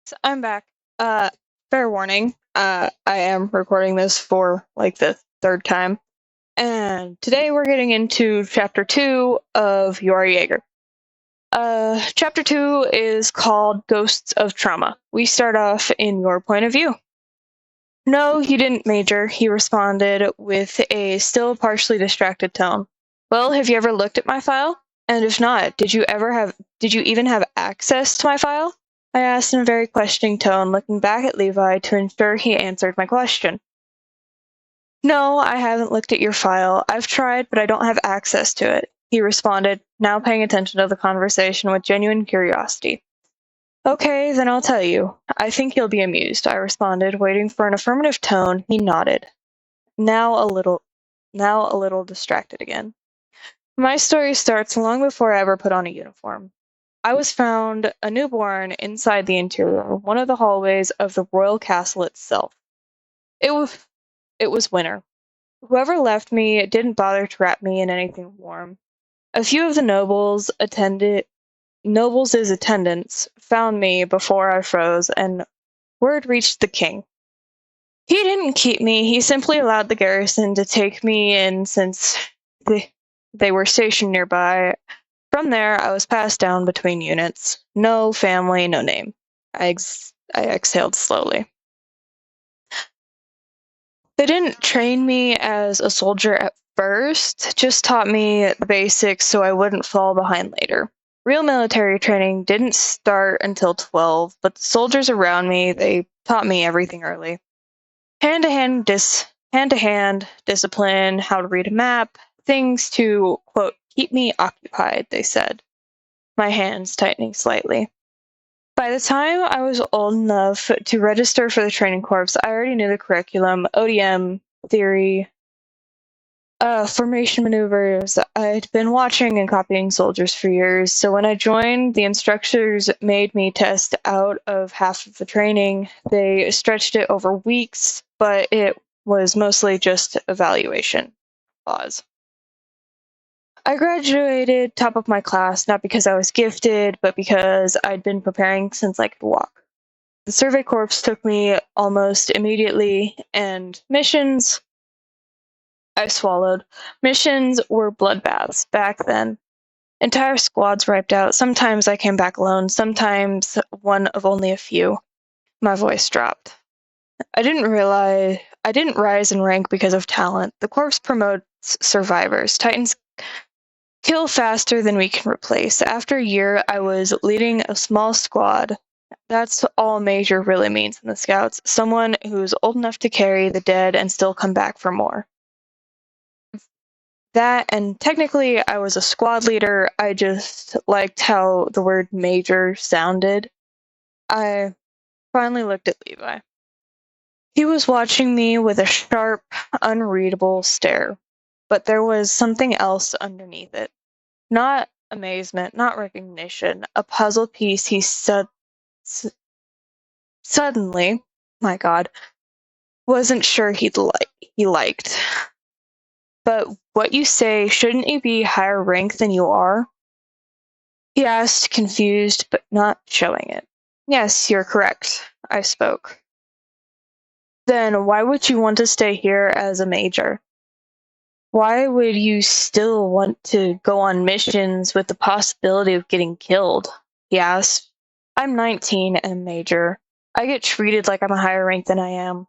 So I'm back. Fair warning. I am recording this for like the third time, and today we're getting into chapter 2 of Yeager. Chapter 2 is called Ghosts of Trauma. We start off in your point of view. No, you didn't, Major, he responded with a still partially distracted tone. Well, have you ever looked at my file? And if not, did you even have access to my file? I asked in a very questioning tone, looking back at Levi to ensure he answered my question. No, I haven't looked at your file. I've tried, but I don't have access to it, he responded, now paying attention to the conversation with genuine curiosity. Okay, then I'll tell you. I think you'll be amused, I responded, waiting for an affirmative tone. He nodded. Now a little distracted again. My story starts long before I ever put on a uniform. I was found a newborn inside the interior, one of the hallways of the royal castle itself. It was winter. Whoever left me didn't bother to wrap me in anything warm. A few of the nobles' attendants found me before I froze, and word reached the king. He didn't keep me, he simply allowed the garrison to take me in since they were stationed nearby. From there, I was passed down between units. No family, no name. I exhaled slowly. They didn't train me as a soldier at first, just taught me the basics so I wouldn't fall behind later. Real military training didn't start until 12, but the soldiers around me, they taught me everything early. Hand-to-hand discipline, how to read a map, things to, quote, keep me occupied, they said, my hands tightening slightly. By the time I was old enough to register for the training corps, I already knew the curriculum, ODM, theory, formation maneuvers. I'd been watching and copying soldiers for years, so when I joined, the instructors made me test out of half of the training. They stretched it over weeks, but it was mostly just evaluation. Pause. I graduated top of my class, not because I was gifted, but because I'd been preparing since I could walk. The Survey Corps took me almost immediately, and missions... I swallowed. Missions were bloodbaths back then. Entire squads wiped out. Sometimes I came back alone, sometimes one of only a few. My voice dropped. I didn't rise in rank because of talent. The Corps promotes survivors. Titans kill faster than we can replace. After a year, I was leading a small squad. That's all Major really means in the Scouts. Someone who's old enough to carry the dead and still come back for more. That, and technically I was a squad leader. I just liked how the word major sounded. I finally looked at Levi. He was watching me with a sharp, unreadable stare, but there was something else underneath it. Not amazement, not recognition, a puzzle piece he suddenly, my God, wasn't sure he liked. But what you say, shouldn't you be higher rank than you are? He asked, confused, but not showing it. Yes, you're correct, I spoke. Then why would you want to stay here as a major? Why would you still want to go on missions with the possibility of getting killed? He asked. I'm 19 and a major. I get treated like I'm a higher rank than I am.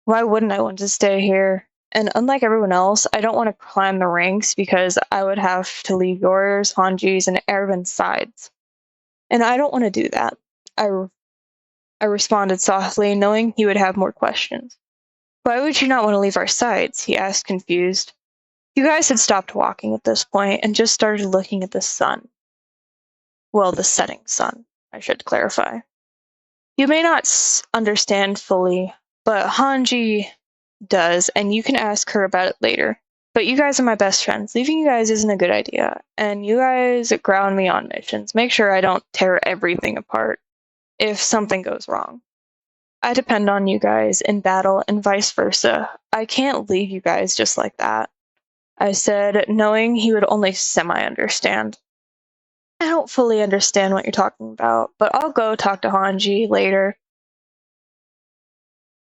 Why wouldn't I want to stay here? And unlike everyone else, I don't want to climb the ranks because I would have to leave yours, Hanji's, and Ervin's sides. And I don't want to do that. I responded softly, knowing he would have more questions. Why would you not want to leave our sides? He asked, confused. You guys had stopped walking at this point and just started looking at the sun. Well, the setting sun, I should clarify. You may not understand fully, but Hanji does, and you can ask her about it later. But you guys are my best friends. Leaving you guys isn't a good idea, and you guys ground me on missions. Make sure I don't tear everything apart if something goes wrong. I depend on you guys in battle and vice versa. I can't leave you guys just like that, I said, knowing he would only semi-understand. I don't fully understand what you're talking about, but I'll go talk to Hanji later.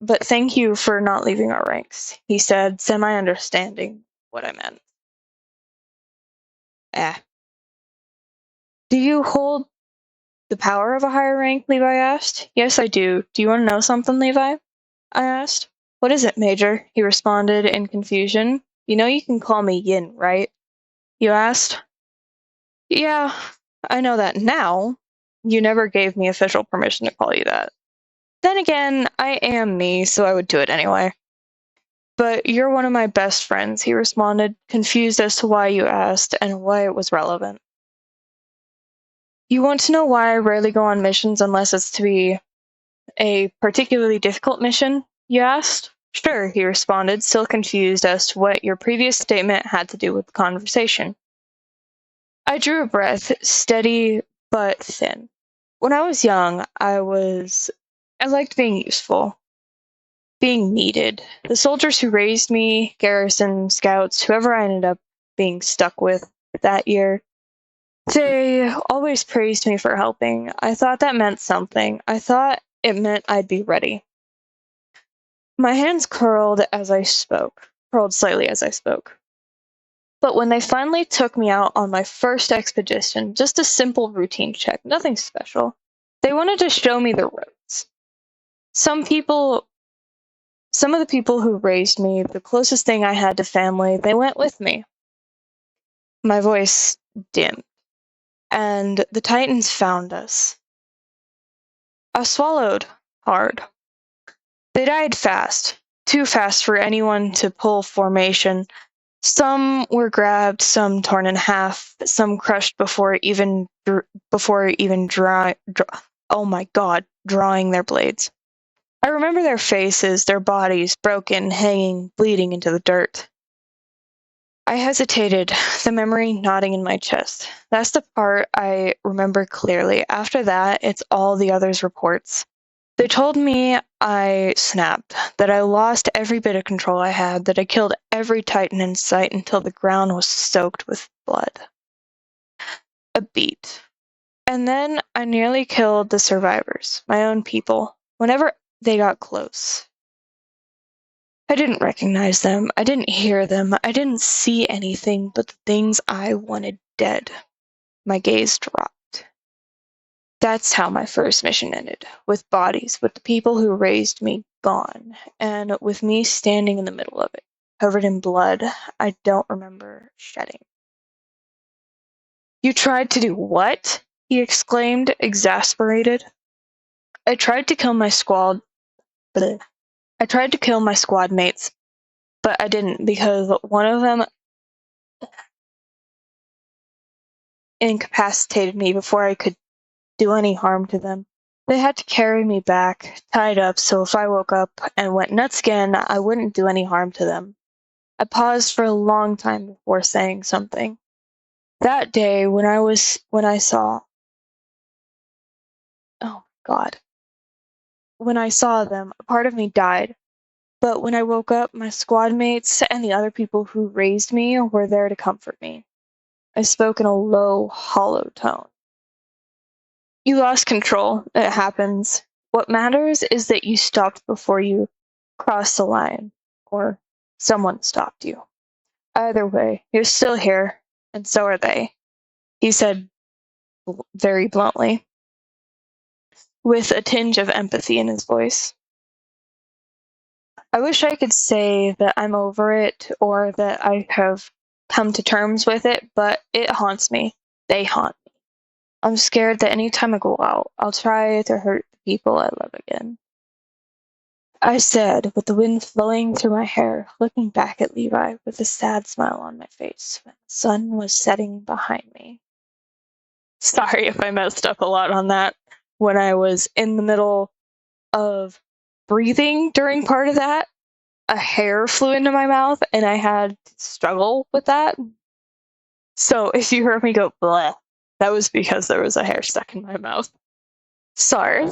But thank you for not leaving our ranks, he said, semi-understanding what I meant. Do you hold the power of a higher rank? Levi asked. Yes, I do. Do you want to know something, Levi? I asked. What is it, Major? He responded in confusion. You know you can call me Yin, right? You asked. Yeah, I know that now. You never gave me official permission to call you that. Then again, I am me, so I would do it anyway. But you're one of my best friends, he responded, confused as to why you asked and why it was relevant. You want to know why I rarely go on missions unless it's to be a particularly difficult mission, you asked? Sure, he responded, still confused as to what your previous statement had to do with the conversation. I drew a breath, steady but thin. When I was young, I liked being useful, being needed. The soldiers who raised me, garrison, scouts, whoever I ended up being stuck with that year, they always praised me for helping. I thought that meant something. I thought it meant I'd be ready. My hands curled slightly as I spoke. But when they finally took me out on my first expedition, just a simple routine check, nothing special, they wanted to show me the ropes. Some of the people who raised me, the closest thing I had to family, they went with me. My voice dimmed, and the Titans found us. I swallowed hard. They died fast, too fast for anyone to pull formation. Some were grabbed, some torn in half, some crushed before even drawing their blades. I remember their faces, their bodies broken, hanging, bleeding into the dirt. I hesitated, the memory knotting in my chest. That's the part I remember clearly. After that, it's all the others' reports. They told me I snapped, that I lost every bit of control I had, that I killed every Titan in sight until the ground was soaked with blood. A beat. And then I nearly killed the survivors, my own people, whenever they got close. I didn't recognize them, I didn't hear them, I didn't see anything but the things I wanted dead. My gaze dropped. That's how my first mission ended, with bodies, with the people who raised me gone, and with me standing in the middle of it, covered in blood I don't remember shedding. You tried to do what? He exclaimed, exasperated. I tried to kill my squad mates, but I didn't because one of them incapacitated me before I could do any harm to them. They had to carry me back, tied up, so if I woke up and went nuts again, I wouldn't do any harm to them. I paused for a long time before saying something. That day, when I saw them, a part of me died. But when I woke up, my squad mates and the other people who raised me were there to comfort me. I spoke in a low, hollow tone. You lost control. It happens. What matters is that you stopped before you crossed the line, or someone stopped you. Either way, you're still here, and so are they, he said very bluntly, with a tinge of empathy in his voice. I wish I could say that I'm over it or that I have come to terms with it, but it haunts me. They haunt me. I'm scared that any time I go out, I'll try to hurt the people I love again. I said, with the wind flowing through my hair, looking back at Levi with a sad smile on my face when the sun was setting behind me. Sorry if I messed up a lot on that. When I was in the middle of breathing during part of that, a hair flew into my mouth and I had to struggle with that. So if you heard me go bleh, that was because there was a hair stuck in my mouth. Sorry.